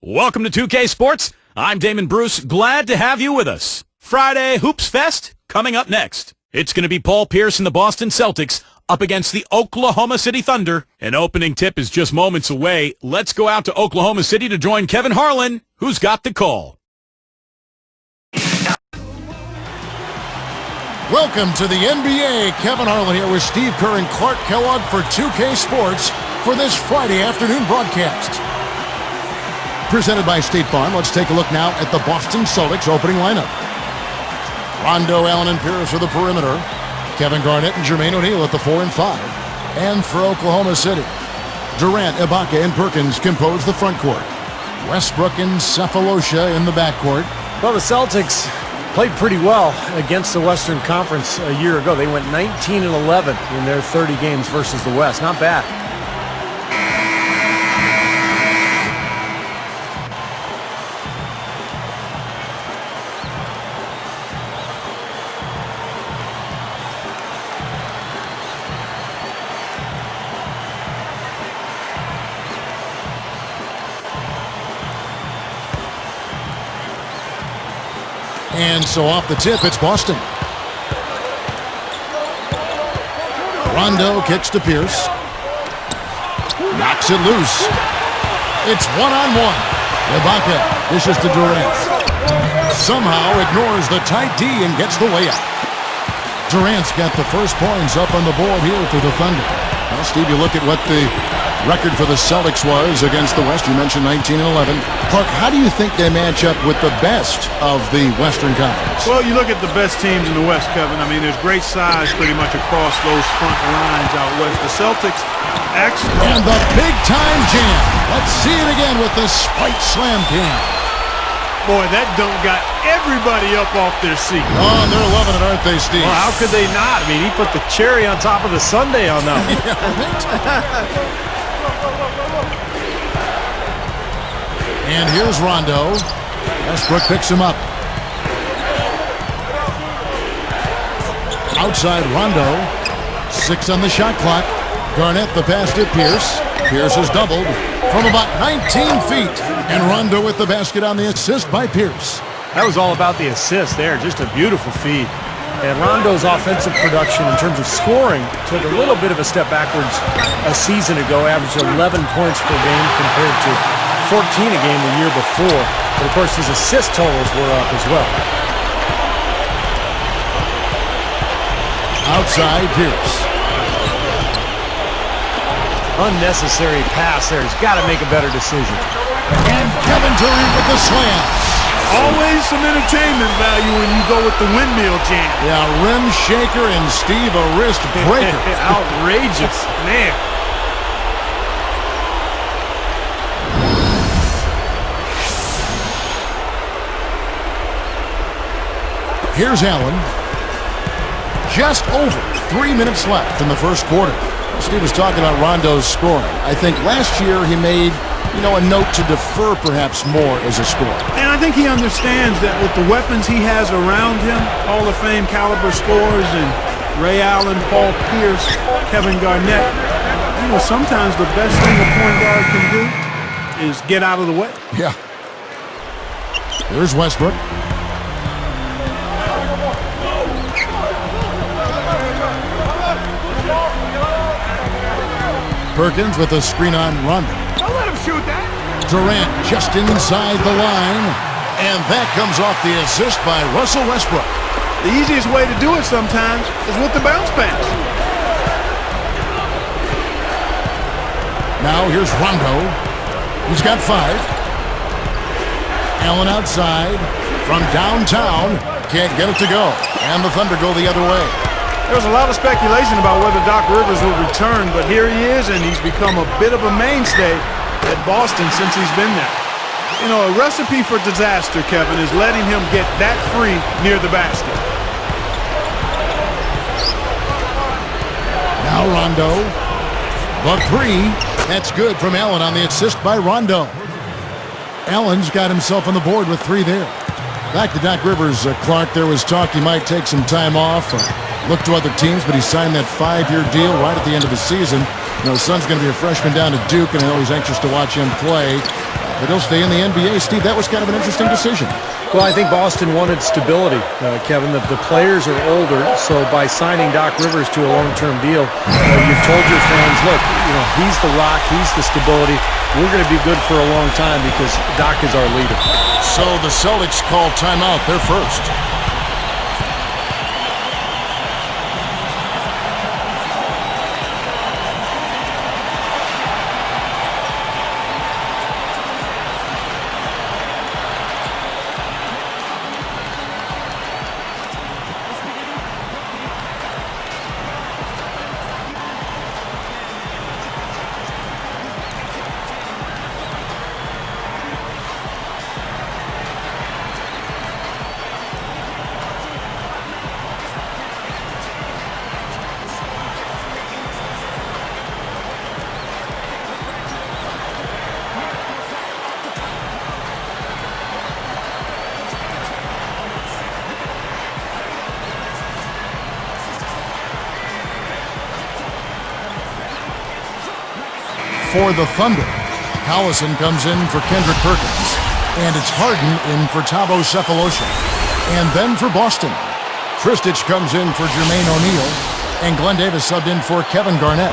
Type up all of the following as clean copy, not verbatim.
Welcome to 2K Sports. I'm Damon Bruce. Glad to have you with us. Friday Hoops Fest coming up next. It's going to be Paul Pierce and the Boston Celtics up against the Oklahoma City Thunder. An opening tip is just moments away. Let's go out to Oklahoma City to join Kevin Harlan, who's got the call. Welcome to the NBA. Kevin Harlan here with Steve Kerr and Clark Kellogg for 2K Sports for this Friday afternoon broadcast. Presented by State Farm, let's take a look now at the Boston Celtics opening lineup. Rondo, Allen, and Pierce are the perimeter. Kevin Garnett and Jermaine O'Neal at the 4 and 5. And for Oklahoma City, Durant, Ibaka, and Perkins compose the front court. Westbrook and Cephalosha in the backcourt. Well, the Celtics played pretty well against the Western Conference a year ago. They went 19-11 in their 30 games versus the West. Not bad. And so off the tip, it's Boston. Rondo kicks to Pierce. Knocks it loose. It's one-on-one. Ibaka dishes to Durant. Somehow ignores the tight D and gets the layup. Durant's got the first points up on the board here for the Thunder. Well, Steve, you look at what the record for the Celtics was against the West. You mentioned 19-11. Clark, how do you think they match up with the best of the Western Conference? Well, you look at the best teams in the West, Kevin. I mean, there's great size pretty much across those front lines out west. The Celtics actually... And the big-time jam. Let's see it again with the Spike Slam Jam. Boy, that dunk got everybody up off their seat. Oh, they're loving it, aren't they, Steve? Well, how could they not? I mean, he put the cherry on top of the sundae on that one. And here's Rondo. Westbrook picks him up. Outside Rondo. 6 on the shot clock. Garnett the pass to Pierce. Pierce is doubled from about 19 feet. And Rondo with the basket on the assist by Pierce. That was all about the assist there. Just a beautiful feed. And Rondo's offensive production in terms of scoring took a little bit of a step backwards a season ago. Averaged 11 points per game compared to 14 a game the year before. But of course his assist totals were up as well. Outside Pierce. Unnecessary pass there. He's got to make a better decision. And Kevin Durant with the slam. Always some entertainment value when you go with the windmill jam. Yeah, rim shaker and Steve a wrist breaker. Outrageous, man. Here's Allen. Just over 3 minutes left in the first quarter. Steve was talking about Rondo's scoring. I think last year he made, a note to defer perhaps more as a scorer. And I think he understands that with the weapons he has around him, Hall of Fame caliber scorers and Ray Allen, Paul Pierce, Kevin Garnett, sometimes the best thing a point guard can do is get out of the way. Yeah. There's Westbrook. Perkins with a screen on Rondo. Don't let him shoot that. Durant just inside the line. And that comes off the assist by Russell Westbrook. The easiest way to do it sometimes is with the bounce pass. Now here's Rondo. He's got 5. Allen outside from downtown. Can't get it to go. And the Thunder go the other way. There was a lot of speculation about whether Doc Rivers would return, but here he is, and he's become a bit of a mainstay at Boston since he's been there. A recipe for disaster, Kevin, is letting him get that free near the basket. Now Rondo. The 3. That's good from Allen on the assist by Rondo. Allen's got himself on the board with 3 there. Back to Doc Rivers, Clark. There was talk he might take some time off. Look to other teams, but he signed that 5-year deal right at the end of the season. His son's going to be a freshman down at Duke, and I know he's anxious to watch him play. but he'll stay in the NBA. Steve, that was kind of an interesting decision. Well, I think Boston wanted stability, Kevin. The players are older, so by signing Doc Rivers to a long-term deal, you've told your fans, look, he's the rock, he's the stability. We're going to be good for a long time because Doc is our leader. So the Celtics call timeout, their first. For the Thunder, Collison comes in for Kendrick Perkins, and it's Harden in for Thabo Sefolosha. And then for Boston, Kristich comes in for Jermaine O'Neal, and Glenn Davis subbed in for Kevin Garnett.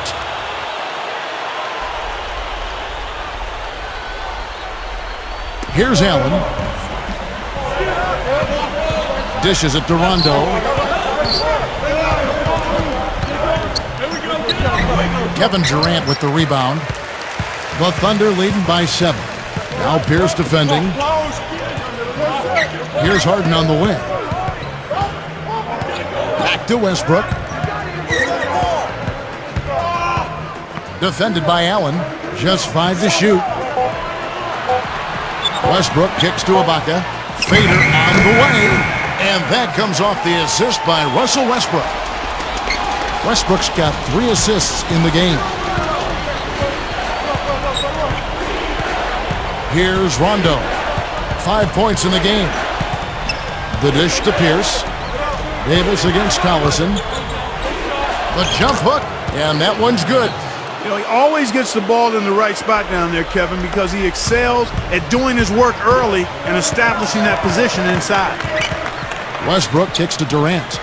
Here's Allen. Dishes it to Rondo. Kevin Durant with the rebound. The Thunder leading by 7. Now Pierce defending. Here's Harden on the wing. Back to Westbrook. Defended by Allen. Just 5 to shoot. Westbrook kicks to Ibaka. Fader on the way. And that comes off the assist by Russell Westbrook. Westbrook's got 3 assists in the game. Here's Rondo. 5 points in the game. The dish to Pierce. Davis against Collison. The jump hook, and that one's good. He always gets the ball in the right spot down there, Kevin, because he excels at doing his work early and establishing that position inside. Westbrook kicks to Durant.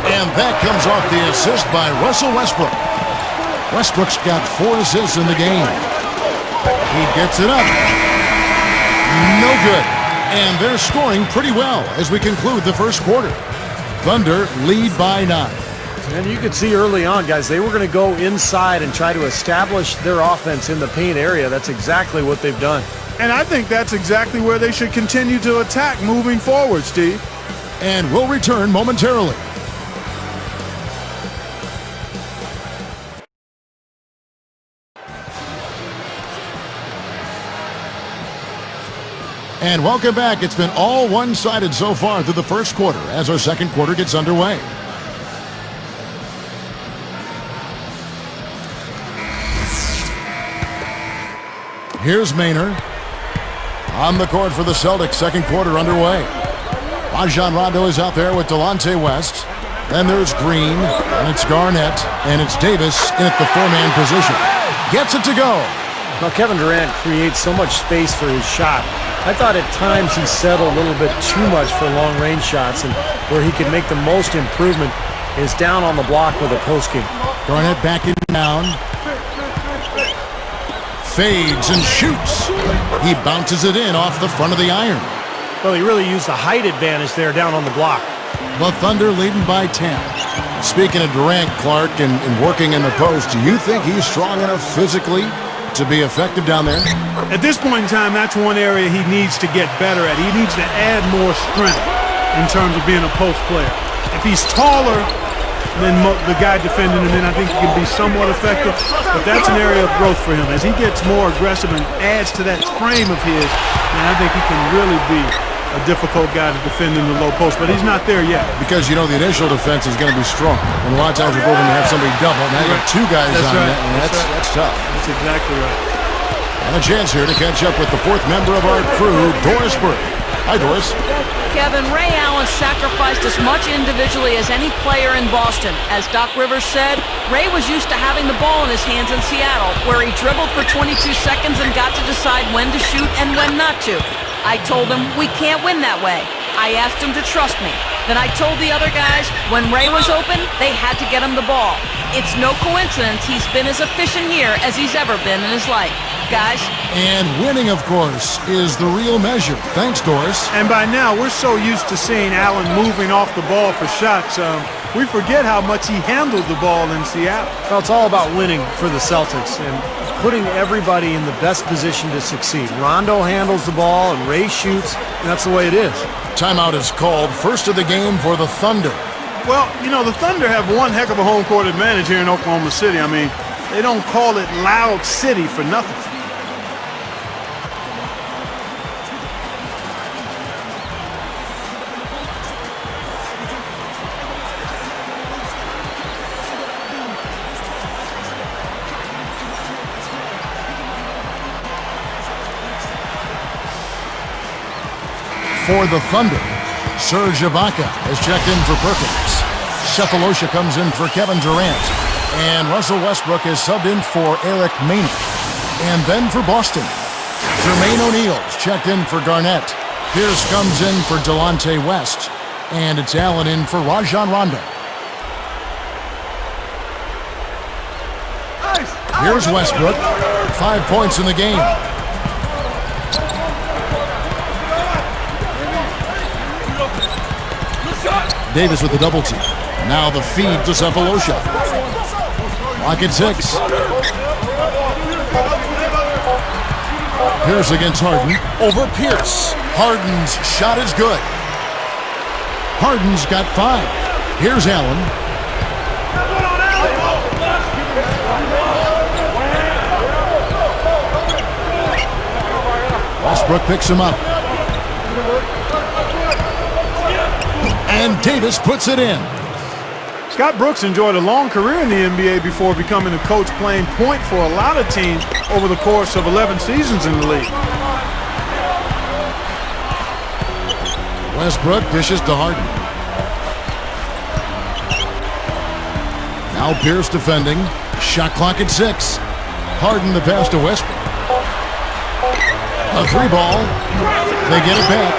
And that comes off the assist by Russell Westbrook. Westbrook's got 4 assists in the game. He gets it up. No good. And they're scoring pretty well as we conclude the first quarter. Thunder lead by 9. And you could see early on, guys, they were going to go inside and try to establish their offense in the paint area. That's exactly what they've done. And I think that's exactly where they should continue to attack moving forward, Steve. And we'll return momentarily. And welcome back. It's been all one-sided so far through the first quarter as our second quarter gets underway. Here's Maynard. On the court for the Celtics, second quarter underway. Rajon Rondo is out there with Delonte West. Then there's Green, and it's Garnett, and it's Davis in at the 4-man position. Gets it to go. Now, Kevin Durant creates so much space for his shot. I thought at times he settled a little bit too much for long-range shots, and where he could make the most improvement is down on the block with a post game. Garnett backing down. Fades and shoots. He bounces it in off the front of the iron. Well, he really used the height advantage there down on the block. The Thunder leading by 10. Speaking of Durant, Clark, and working in the post, do you think he's strong enough physically to be effective down there? At this point in time, that's one area he needs to get better at. He needs to add more strength in terms of being a post player. If he's taller than the guy defending him, then I think he can be somewhat effective. But that's an area of growth for him. As he gets more aggressive and adds to that frame of his, then I think he can really be a difficult guy to defend in the low post. But he's not there yet. Because, the initial defense is going to be strong. And a lot of times we're going to have somebody double. Now you got 2 guys on that, and that's tough. That's exactly right. And a chance here to catch up with the 4th member of our crew, Doris Burke. Hi, Doris. Kevin, Ray Allen sacrificed as much individually as any player in Boston. As Doc Rivers said, Ray was used to having the ball in his hands in Seattle, where he dribbled for 22 seconds and got to decide when to shoot and when not to. I told him, we can't win that way. I asked him to trust me. Then I told the other guys, when Ray was open, they had to get him the ball. It's no coincidence he's been as efficient here as he's ever been in his life. Guys. And winning, of course, is the real measure. Thanks, Doris. And by now, we're so used to seeing Allen moving off the ball for shots. We forget how much he handled the ball in Seattle. Well, it's all about winning for the Celtics and putting everybody in the best position to succeed. Rondo handles the ball and Ray shoots, and that's the way it is. Timeout is called. First of the game for the Thunder. Well, you know, the Thunder have one heck of a home court advantage here in Oklahoma City. I mean, they don't call it Loud City for nothing. For the Thunder, Serge Ibaka has checked in for Perkins. Cephalosha comes in for Kevin Durant. And Russell Westbrook is subbed in for Eric Maynard. And then for Boston, Jermaine O'Neal's checked in for Garnett. Pierce comes in for Delonte West. And it's Allen in for Rajon Rondo. Here's Westbrook. 5 points in the game. Davis with the double team. Now the feed to Cephalosha. Lock at 6. Pierce against Harden. Over Pierce. Harden's shot is good. Harden's got 5. Here's Allen. Westbrook picks him up. And Davis puts it in. Scott Brooks enjoyed a long career in the NBA before becoming a coach, playing point for a lot of teams over the course of 11 seasons in the league. Westbrook dishes to Harden. Now Pierce defending. Shot clock at 6. Harden the pass to Westbrook. A 3 ball. They get it back.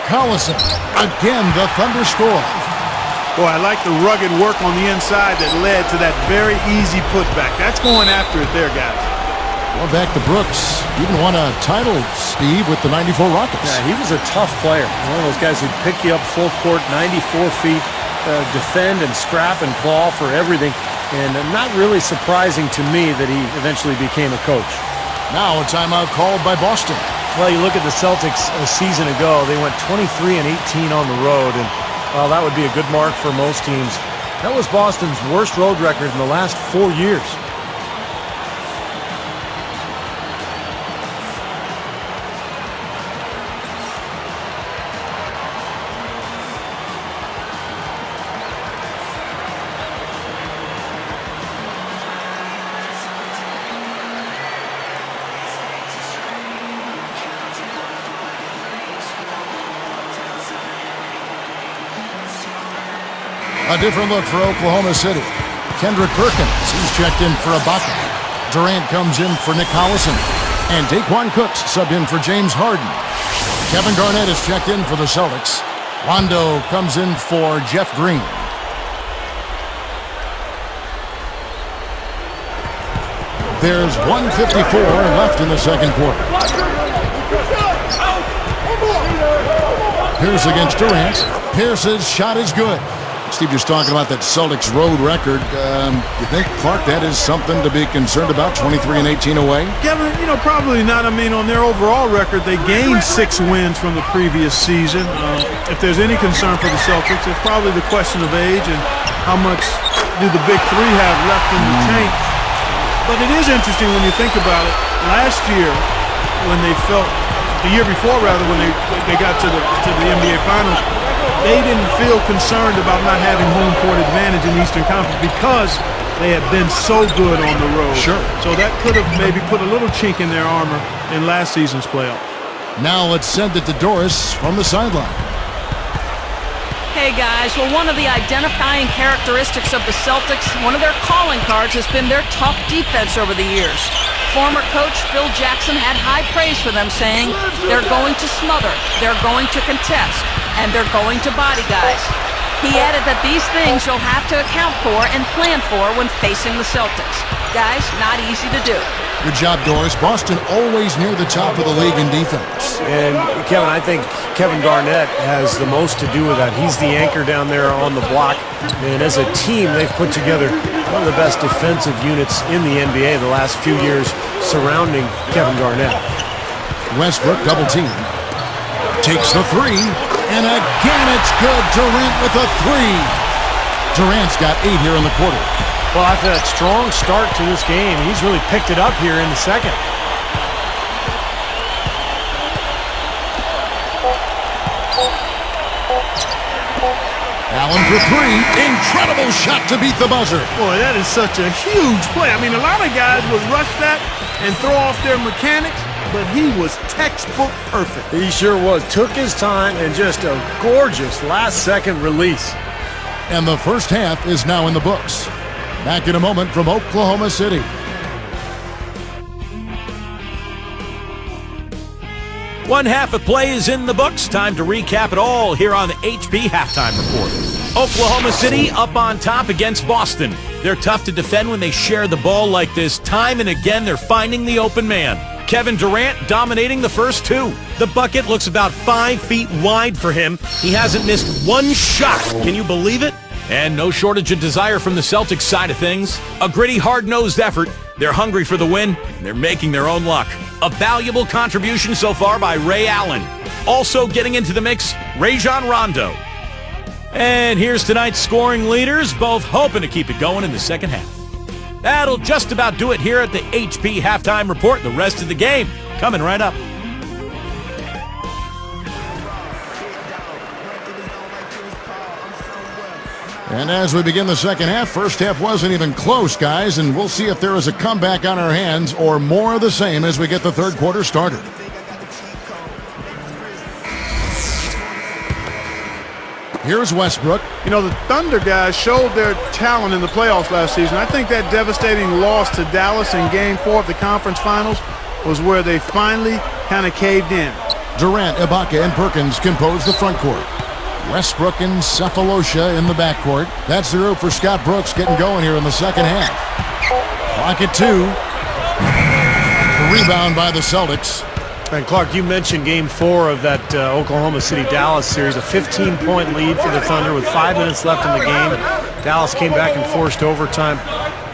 Collison. Again, the Thunder score. Boy, I like the rugged work on the inside that led to that very easy putback. That's going after it there, guys. Well, back to Brooks. Even won a title, Steve, with the 94 Rockets. Yeah, he was a tough player. One of those guys who'd pick you up full court, 94 feet, defend and scrap and claw for everything. And not really surprising to me that he eventually became a coach. Now a timeout called by Boston. Well, you look at the Celtics a season ago, they went 23-18 on the road, and well, that would be a good mark for most teams. That was Boston's worst road record in the last 4 years. A different look for Oklahoma City. Kendrick Perkins, he's checked in for Ibaka. Durant comes in for Nick Collison. And Daquan Cook's subbed in for James Harden. Kevin Garnett is checked in for the Celtics. Rondo comes in for Jeff Green. There's 1:54 left in the second quarter. Pierce against Durant. Pierce's shot is good. Steve just talking about that Celtics road record. You think, Clark, that is something to be concerned about, 23-18 away? Kevin, you know, probably not. I mean, on their overall record, they gained 6 wins from the previous season. If there's any concern for the Celtics, it's probably the question of age and how much do the big three have left in the tank. But it is interesting when you think about it. Last year, when they felt, the year before rather, when they got to the NBA Finals, they didn't feel concerned about not having home court advantage in the Eastern Conference because they had been so good on the road. Sure. So that could have maybe put a little chink in their armor in last season's playoffs. Now let's send it to Doris from the sideline. Hey guys, well, one of the identifying characteristics of the Celtics, one of their calling cards, has been their tough defense over the years. Former coach Phil Jackson had high praise for them, saying they're going to smother, they're going to contest, and they're going to body guys. He added that these things you'll have to account for and plan for when facing the Celtics. Guys, not easy to do. Good job, Doris. Boston always near the top of the league in defense. And, Kevin, I think Kevin Garnett has the most to do with that. He's the anchor down there on the block. And as a team, they've put together one of the best defensive units in the NBA the last few years surrounding Kevin Garnett. Westbrook double team. Takes the three. And again, it's good. Durant with a three. Durant's got 8 here in the quarter. Well, after that strong start to this game, he's really picked it up here in the second. Allen for three. Incredible shot to beat the buzzer. Boy, that is such a huge play. I mean, a lot of guys would rush that and throw off their mechanics, but he was textbook perfect. He sure was. Took his time and just a gorgeous last-second release. And the first half is now in the books. Back in a moment from Oklahoma City. One half of play is in the books. Time to recap it all here on the HP Halftime Report. Oklahoma City up on top against Boston. They're tough to defend when they share the ball like this. Time and again, they're finding the open man. Kevin Durant dominating the first 2. The bucket looks about 5 feet wide for him. He hasn't missed one shot. Can you believe it? And no shortage of desire from the Celtics side of things. A gritty, hard-nosed effort. They're hungry for the win. They're making their own luck. A valuable contribution so far by Ray Allen. Also getting into the mix, Rajon Rondo. And here's tonight's scoring leaders, both hoping to keep it going in the second half. That'll just about do it here at the HP Halftime Report. The rest of the game coming right up. And as we begin the second half, first half wasn't even close, guys, and we'll see if there is a comeback on our hands or more of the same as we get the third quarter started. Here's Westbrook. You know, the Thunder guys showed their talent in the playoffs last season. I think that devastating loss to Dallas in Game 4 of the conference finals was where they finally kind of caved in. Durant, Ibaka, and Perkins compose the front court. Westbrook and Cephalosha in the backcourt. That's the group for Scott Brooks getting going here in the second half. Clock at 2. The rebound by the Celtics. And Clark, you mentioned Game 4 of that Oklahoma City-Dallas series, a 15-point lead for the Thunder with 5 minutes left in the game. Dallas came back and forced overtime.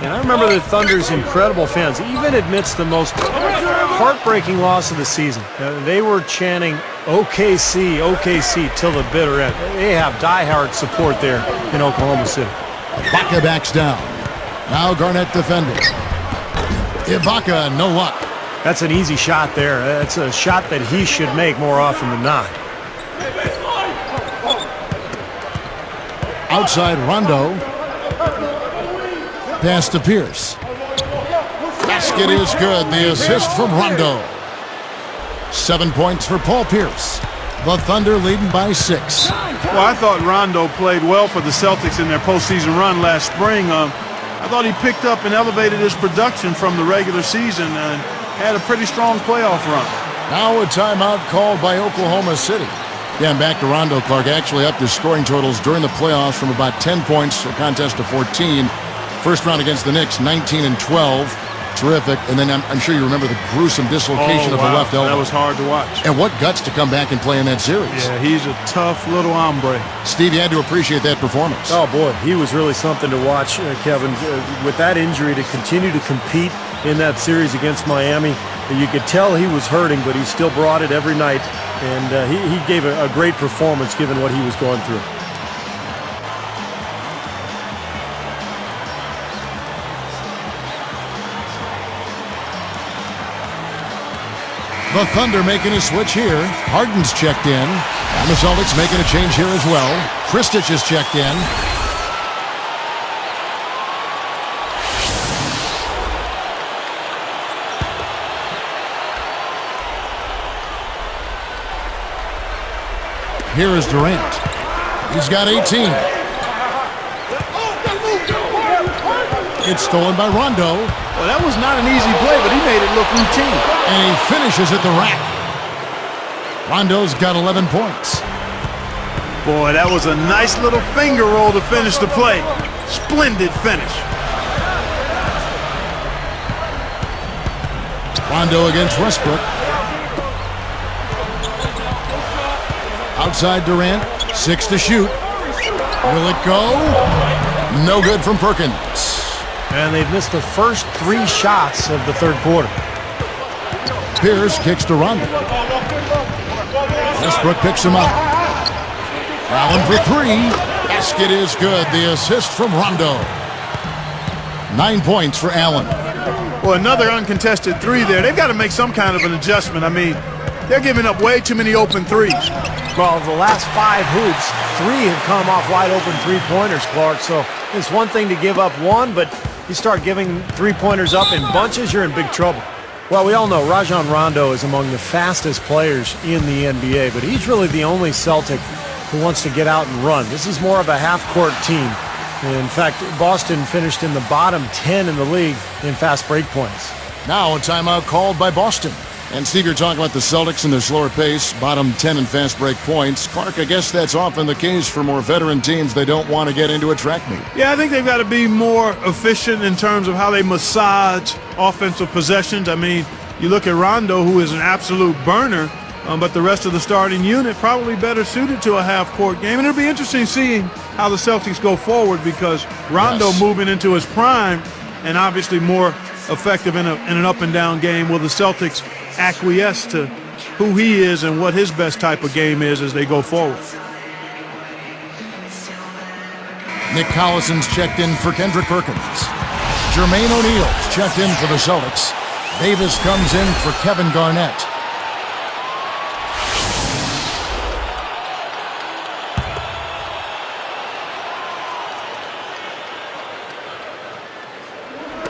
And I remember the Thunder's incredible fans, even amidst the most heartbreaking loss of the season. They were chanting OKC, OKC till the bitter end. They have diehard support there in Oklahoma City. Ibaka backs down. Now Garnett defending. Ibaka, no luck. That's an easy shot there. That's a shot that he should make more often than not. Outside Rondo. Pass to Pierce. Basket is good. The assist from Rondo. 7 points for Paul Pierce. The Thunder leading by 6. Well, I thought Rondo played well for the Celtics in their postseason run last spring. I thought he picked up and elevated his production from the regular season and had a pretty strong playoff run. Now a timeout called by Oklahoma City. Yeah, and back to Rondo. Clark actually upped his scoring totals during the playoffs from about 10 points, a contest to 14. First round against the Knicks, 19 and 12. Terrific. And then I'm sure you remember the gruesome dislocation of the left elbow. That was hard to watch. And what guts to come back and play in that series. Yeah, he's a tough little hombre. Steve, you had to appreciate that performance. Oh, boy, he was really something to watch, Kevin. With that injury, to continue to compete in that series against Miami, you could tell he was hurting, but he still brought it every night. And he gave a great performance given what he was going through. The Thunder making a switch here. Harden's checked in. And the Celtics making a change here as well. Kristich is checked in. Here is Durant. He's got 18. It's stolen by Rondo. Well, that was not an easy play, but he made it look routine. And he finishes at the rack. Rondo's got 11 points. Boy, that was a nice little finger roll to finish the play. Splendid finish. Rondo against Westbrook. Outside Durant, 6 to shoot. Will it go? No good from Perkins. And they've missed the first 3 shots of the third quarter. Pierce kicks to Rondo. Westbrook picks him up. Allen for 3. Basket is good. The assist from Rondo. 9 points for Allen. Well, another uncontested 3 there. They've got to make some kind of an adjustment. I mean, they're giving up way too many open 3s. Well, the last 5 hoops, 3 have come off wide open 3-pointers, Clark. So it's one thing to give up 1, but you start giving 3-pointers up in bunches, you're in big trouble. Well, we all know Rajon Rondo is among the fastest players in the NBA, but he's really the only Celtic who wants to get out and run. This is more of a half-court team. In fact, Boston finished in the bottom 10 in the league in fast break points. Now a timeout called by Boston. And Steve, you're talking about the Celtics and their slower pace, bottom 10 in fast break points. Clark, I guess that's often the case for more veteran teams. They don't want to get into a track meet. Yeah, I think they've got to be more efficient in terms of how they massage offensive possessions. I mean, you look at Rondo, who is an absolute burner, but the rest of the starting unit probably better suited to a half-court game. And it'll be interesting seeing how the Celtics go forward because Rondo moving into his prime and obviously more effective in an up-and-down game. Will the Celtics acquiesce to who he is and what his best type of game is as they go forward? Nick Collison's checked in for Kendrick Perkins. Jermaine O'Neal's checked in for the Celtics. Davis comes in for Kevin Garnett.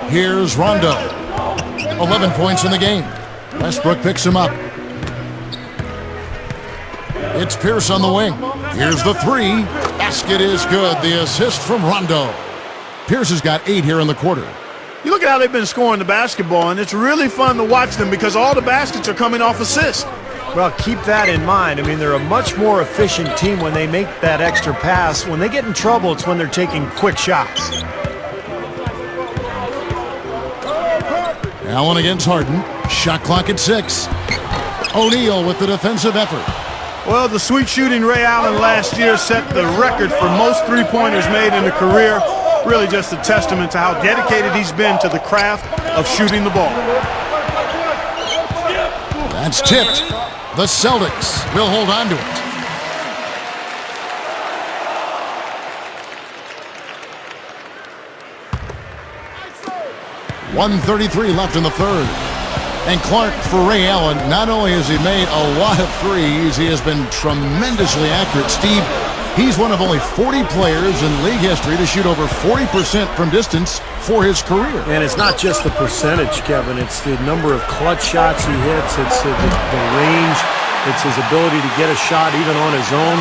Here's Rondo. 11 points in the game. Westbrook picks him up. It's Pierce on the wing. Here's the 3. Basket is good. The assist from Rondo. Pierce has got 8 here in the quarter. You look at how they've been scoring the basketball, and it's really fun to watch them because all the baskets are coming off assists. Well, keep that in mind. I mean, they're a much more efficient team when they make that extra pass. When they get in trouble, it's when they're taking quick shots. Allen against Harden. Shot clock at 6. O'Neal with the defensive effort. Well, the sweet shooting Ray Allen last year set the record for most three-pointers made in a career. Really just a testament to how dedicated he's been to the craft of shooting the ball. That's tipped. The Celtics will hold on to it. .133 left in the third. And Clark, for Ray Allen, not only has he made a lot of threes, he has been tremendously accurate. Steve, he's one of only 40 players in league history to shoot over 40% from distance for his career. And it's not just the percentage, Kevin. It's the number of clutch shots he hits. It's the range. It's his ability to get a shot even on his own.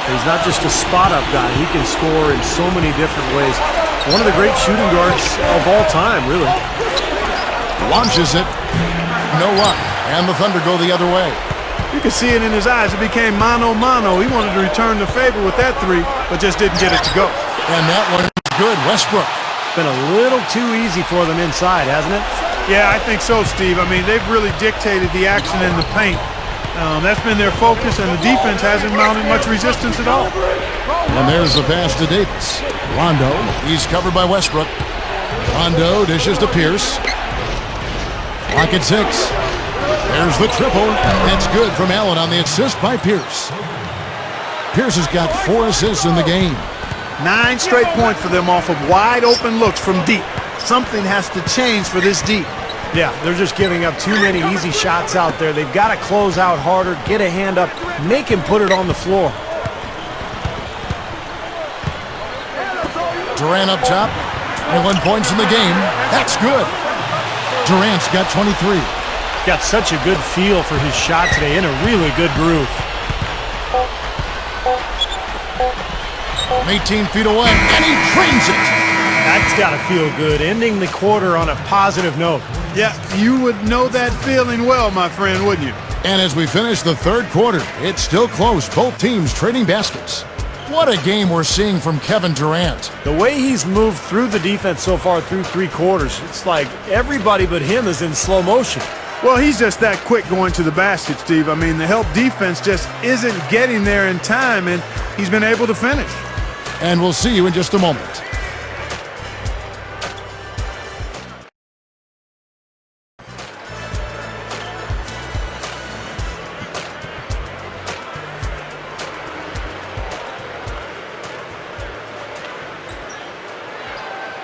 He's not just a spot-up guy. He can score in so many different ways. One of the great shooting guards of all time, really. Launches it. No luck. And the Thunder go the other way. You could see it in his eyes. It became mano-mano. He wanted to return the favor with that 3, but just didn't get it to go. And that one is good. Westbrook. Been a little too easy for them inside, hasn't it? Yeah, I think so, Steve. I mean, they've really dictated the action in the paint. That's been their focus, and the defense hasn't mounted much resistance at all. And there's the pass to Davis. Rondo, he's covered by Westbrook. Rondo dishes to Pierce. Clock at 6. There's the triple. That's good from Allen on the assist by Pierce. Pierce has got 4 assists in the game. 9 straight points for them off of wide open looks from deep. Something has to change for this deep. Yeah, they're just giving up too many easy shots out there. They've got to close out harder, get a hand up, make him put it on the floor. Durant up top. 21 points in the game. That's good. Durant's got 23. Got such a good feel for his shot today, in a really good groove. from 18 feet away, and he drains it. That's got to feel good, ending the quarter on a positive note. Yeah, you would know that feeling well, my friend, wouldn't you? And as we finish the third quarter, it's still close. Both teams trading baskets. What a game we're seeing from Kevin Durant. The way he's moved through the defense so far through 3 quarters, it's like everybody but him is in slow motion. Well, he's just that quick going to the basket, Steve. I mean, the help defense just isn't getting there in time, and he's been able to finish. And we'll see you in just a moment.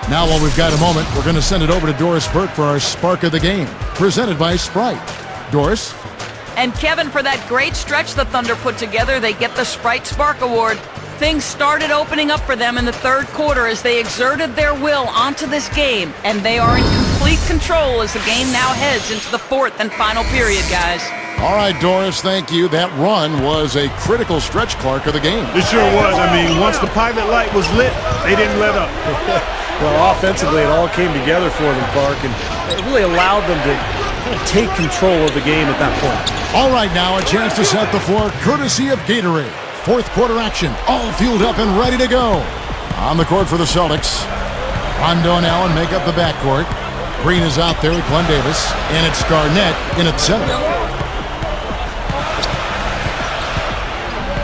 Now, while we've got a moment, we're going to send it over to Doris Burke for our Spark of the Game, presented by Sprite. Doris? And Kevin, for that great stretch the Thunder put together, they get the Sprite Spark Award. Things started opening up for them in the third quarter as they exerted their will onto this game, and they are in complete control as the game now heads into the fourth and final period, guys. All right, Doris, thank you. That run was a critical stretch, Clark, of the game. It sure was. I mean, once the pilot light was lit, they didn't let up. Well, offensively, it all came together for them, Clark, and it really allowed them to kind of take control of the game at that point. All right, now a chance to set the floor courtesy of Gatorade. Fourth quarter action, all fueled up and ready to go. On the court for the Celtics, Rondo and Allen make up the backcourt. Green is out there with Glenn Davis, and it's Garnett in at center.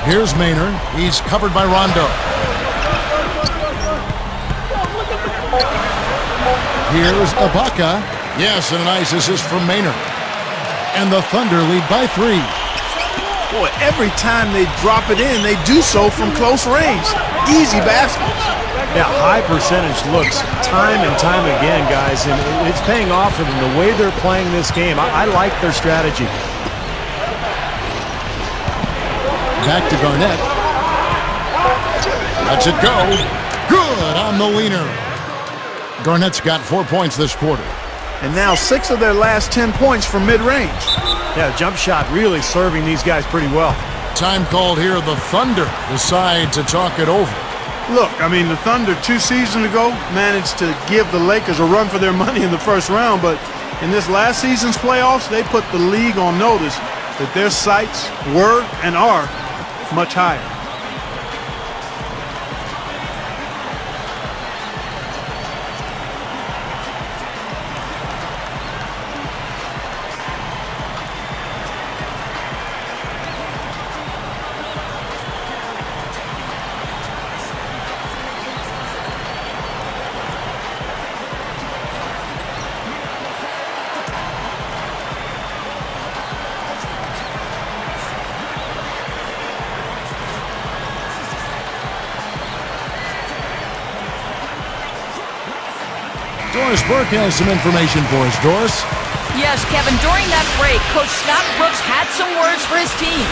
Here's Maynard. He's covered by Rondo. Here's Ibaka. Yes, and a nice assist from Maynard. And the Thunder lead by 3. Boy, every time they drop it in, they do so from close range. Easy baskets. Yeah, high percentage looks time and time again, guys, and it's paying off for them the way they're playing this game. I like their strategy. Back to Garnett. Lets it go. Good on the leaner. Garnett's got 4 points this quarter. And now 6 of their last 10 points from mid-range. Yeah, jump shot really serving these guys pretty well. Time called here. The Thunder decide to talk it over. Look, I mean, the Thunder 2 seasons ago managed to give the Lakers a run for their money in the first round, but in this last season's playoffs, they put the league on notice that their sights were and are much higher. Doris Burke has some information for us. Doris? Yes, Kevin, during that break, Coach Scott Brooks had some words for his team.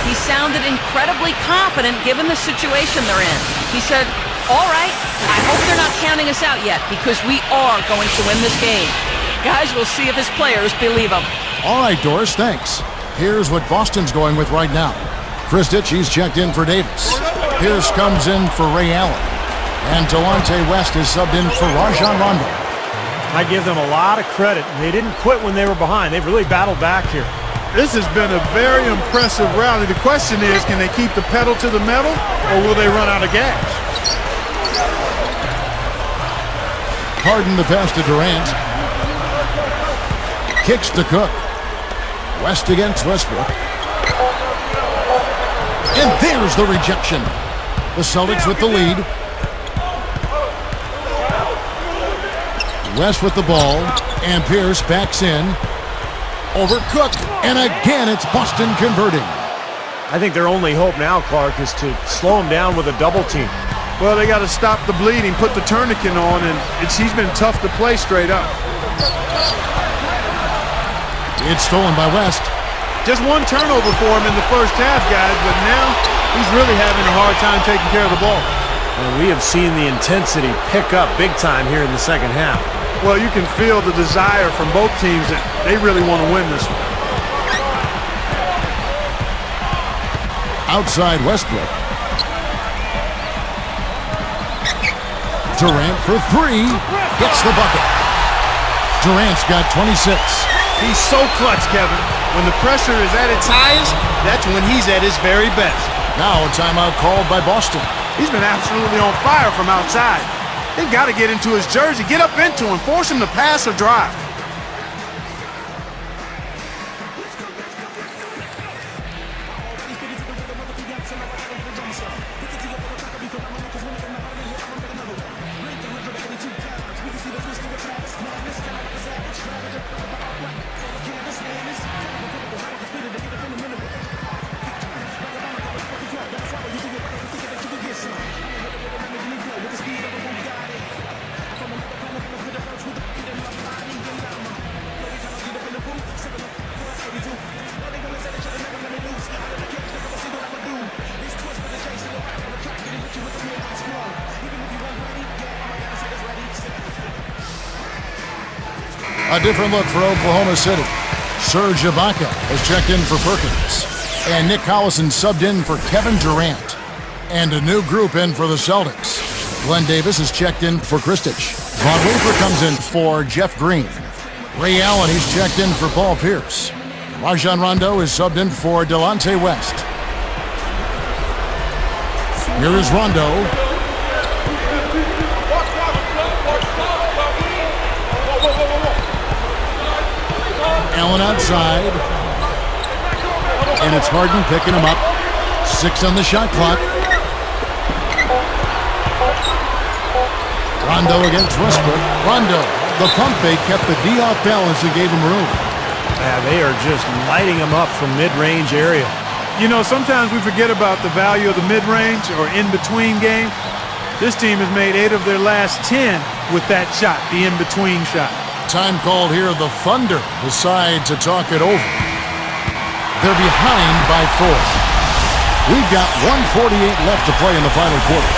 He sounded incredibly confident given the situation they're in. He said, all right, I hope they're not counting us out yet because we are going to win this game. Guys, we'll see if his players believe him. All right, Doris, thanks. Here's what Boston's going with right now. Chris Ditchy's checked in for Davis. Pierce comes in for Ray Allen. And Delonte West is subbed in for Rajon Rondo. I give them a lot of credit. They didn't quit when they were behind. They've really battled back here. This has been a very impressive rally. The question is, can they keep the pedal to the metal, or will they run out of gas? Harden the pass to Durant. Kicks to Cook. West against Westbrook. And there's the rejection. The Celtics with the lead. West with the ball, and Pierce backs in. Over Cook, and again it's Boston converting. I think their only hope now, Clark, is to slow him down with a double team. Well, they got to stop the bleeding, put the tourniquet on, and he's been tough to play straight up. It's stolen by West. Just one turnover for him in the first half, guys, but now he's really having a hard time taking care of the ball. And we have seen the intensity pick up big time here in the second half. Well, you can feel the desire from both teams that they really want to win this one. Outside Westbrook. Durant for three. Hits the bucket. Durant's got 26. He's so clutch, Kevin. When the pressure is at its highest, that's when he's at his very best. Now a timeout called by Boston. He's been absolutely on fire from outside. They've got to get into his jersey, get up into him, force him to pass or drive. A different look for Oklahoma City. Serge Ibaka has checked in for Perkins. And Nick Collison subbed in for Kevin Durant. And a new group in for the Celtics. Glenn Davis has checked in for Kristich. Von Weaver comes in for Jeff Green. Ray Allen, he's checked in for Paul Pierce. Rajon Rondo is subbed in for Delonte West. Here is Rondo. Allen outside. And it's Harden picking him up. 6 on the shot clock. Rondo against Westbrook. Rondo. The pump fake kept the D off balance and gave him room. Yeah, they are just lighting him up from mid-range area. You know, sometimes we forget about the value of the mid-range or in-between game. This team has made 8 of their last 10 with that shot, the in-between shot. Time called here. The Thunder decide to talk it over. They're behind by 4. We've got 1:48 left to play in the final quarter.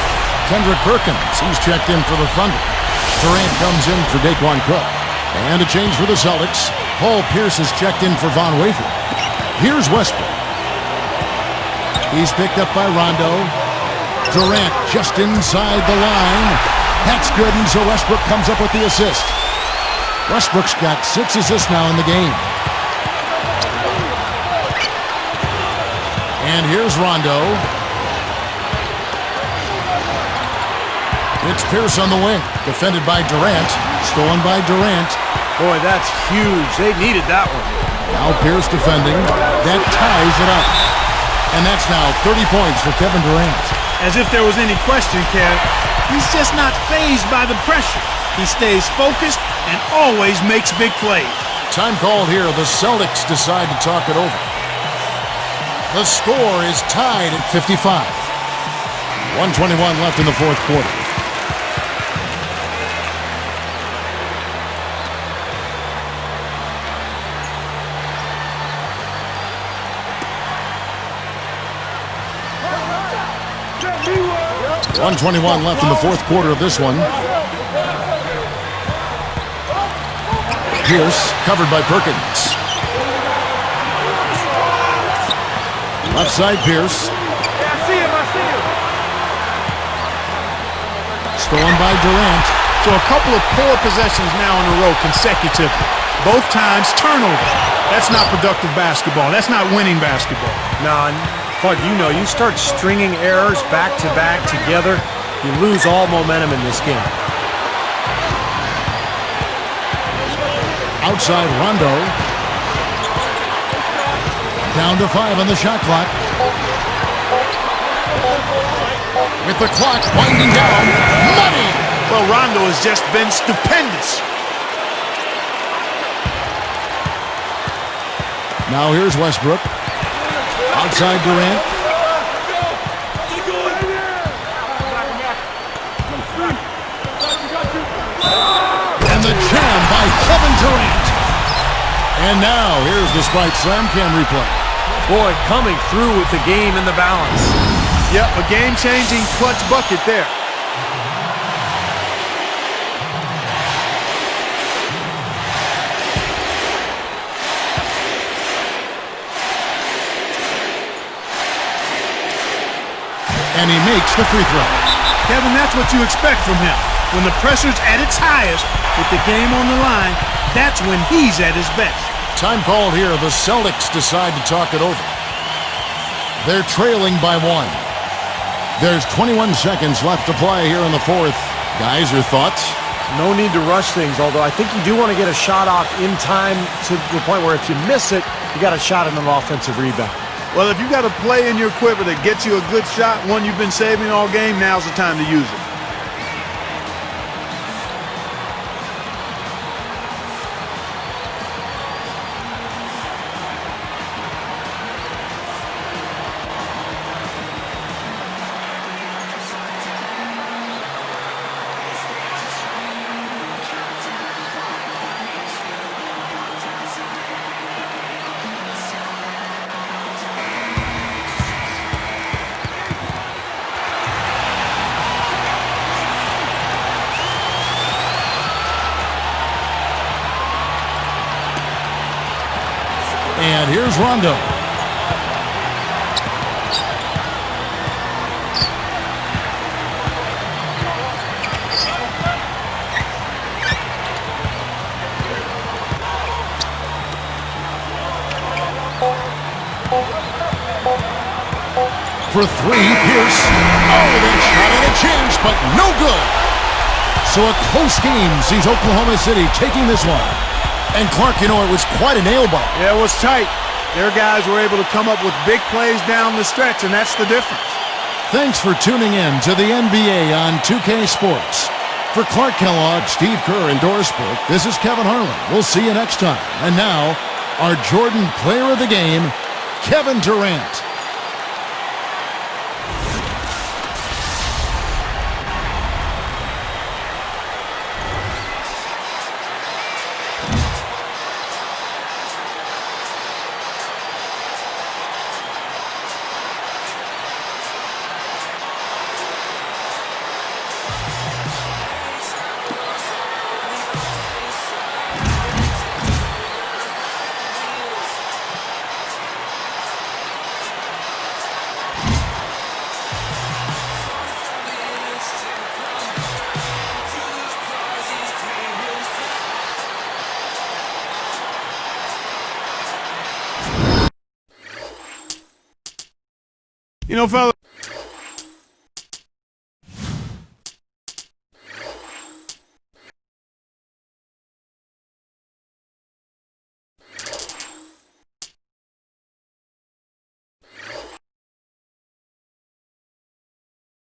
Kendrick Perkins, he's checked in for the Thunder. Durant comes in for Daquan Cook. And a change for the Celtics. Paul Pierce has checked in for Von Weaver. Here's Westbrook. He's picked up by Rondo. Durant just inside the line. That's good, and so Westbrook comes up with the assist. Westbrook's got 6 assists now in the game. And here's Rondo. It's Pierce on the wing. Defended by Durant. Stolen by Durant. Boy, that's huge. They needed that one. Now Pierce defending. That ties it up. And that's now 30 points for Kevin Durant. As if there was any question, Kev, he's just not fazed by the pressure. He stays focused and always makes big plays. Time called here. The Celtics decide to talk it over. The score is tied at 55. 1:21 left in the fourth quarter. .121 left in the fourth quarter of this one. Pierce covered by Perkins. Left side Pierce. Stolen by Durant. So a couple of poor possessions now in a row consecutively. Both times turnover. That's not productive basketball. That's not winning basketball. Nah, Clark, you know, you start stringing errors back-to-back together, you lose all momentum in this game. Outside Rondo. Down to 5 on the shot clock. With the clock winding down. Money! Well, Rondo has just been stupendous. Now here's Westbrook. Outside Durant. And the jam by Kevin Durant. And now here's the Sprite Slam Cam replay. Boy, coming through with the game in the balance. Yep, a game-changing clutch bucket there. And he makes the free throw. Kevin, that's what you expect from him. When the pressure's at its highest with the game on the line, that's when he's at his best. Time called here. The Celtics decide to talk it over. They're trailing by 1. There's 21 seconds left to play here in the fourth. Guys, your thoughts? No need to rush things, although I think you do want to get a shot off in time to the point where if you miss it, you got a shot at an offensive rebound. Well, if you got a play in your quiver that gets you a good shot, one you've been saving all game, now's the time to use it. And here's Rondo. For 3, Pierce. Oh, that shot had a chance, but no good. So a close game sees Oklahoma City taking this one. And Clark, you know, it was quite a nail-biter. Yeah, it was tight. Their guys were able to come up with big plays down the stretch, and that's the difference. Thanks for tuning in to the NBA on 2K Sports. For Clark Kellogg, Steve Kerr, and Doris Burke, this is Kevin Harlan. We'll see you next time. And now, our Jordan Player of the Game, Kevin Durant. You know, fellas,